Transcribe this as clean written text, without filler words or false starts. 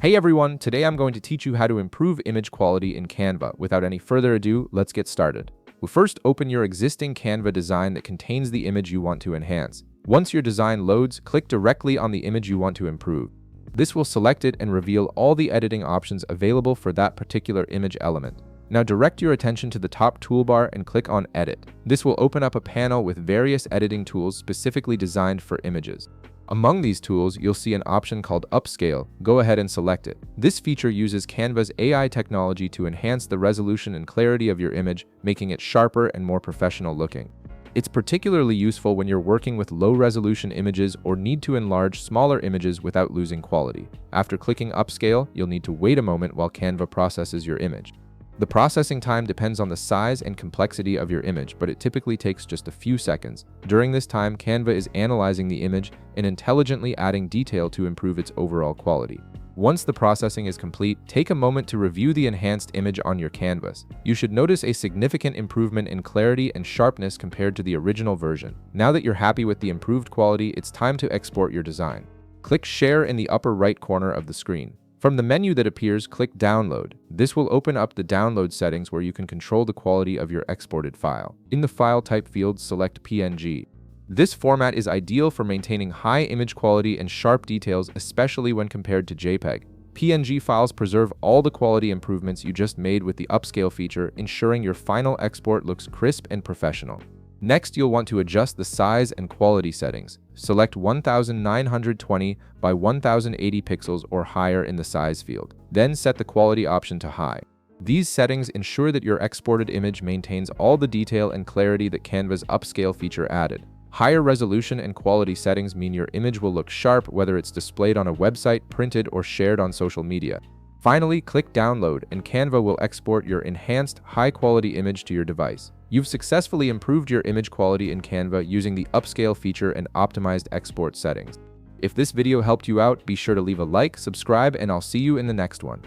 Hey everyone, today I'm going to teach you how to improve image quality in Canva. Without any further ado, let's get started. We'll first open your existing Canva design that contains the image you want to enhance. Once your design loads, click directly on the image you want to improve. This will select it and reveal all the editing options available for that particular image element. Now direct your attention to the top toolbar and click on Edit. This will open up a panel with various editing tools specifically designed for images. Among these tools, you'll see an option called Upscale. Go ahead and select it. This feature uses Canva's AI technology to enhance the resolution and clarity of your image, making it sharper and more professional looking. It's particularly useful when you're working with low-resolution images or need to enlarge smaller images without losing quality. After clicking Upscale, you'll need to wait a moment while Canva processes your image. The processing time depends on the size and complexity of your image, but it typically takes just a few seconds. During this time, Canva is analyzing the image and intelligently adding detail to improve its overall quality. Once the processing is complete, take a moment to review the enhanced image on your canvas. You should notice a significant improvement in clarity and sharpness compared to the original version. Now that you're happy with the improved quality, it's time to export your design. Click Share in the upper right corner of the screen. From the menu that appears, click Download. This will open up the download settings where you can control the quality of your exported file. In the file type field, select PNG. This format is ideal for maintaining high image quality and sharp details, especially when compared to JPEG. PNG files preserve all the quality improvements you just made with the upscale feature, ensuring your final export looks crisp and professional. Next, you'll want to adjust the size and quality settings. Select 1920 by 1080 pixels or higher in the size field. Then set the quality option to high. These settings ensure that your exported image maintains all the detail and clarity that Canva's upscale feature added. Higher resolution and quality settings mean your image will look sharp whether it's displayed on a website, printed, or shared on social media. Finally, click Download and Canva will export your enhanced, high-quality image to your device. You've successfully improved your image quality in Canva using the upscale feature and optimized export settings. If this video helped you out, be sure to leave a like, subscribe, and I'll see you in the next one.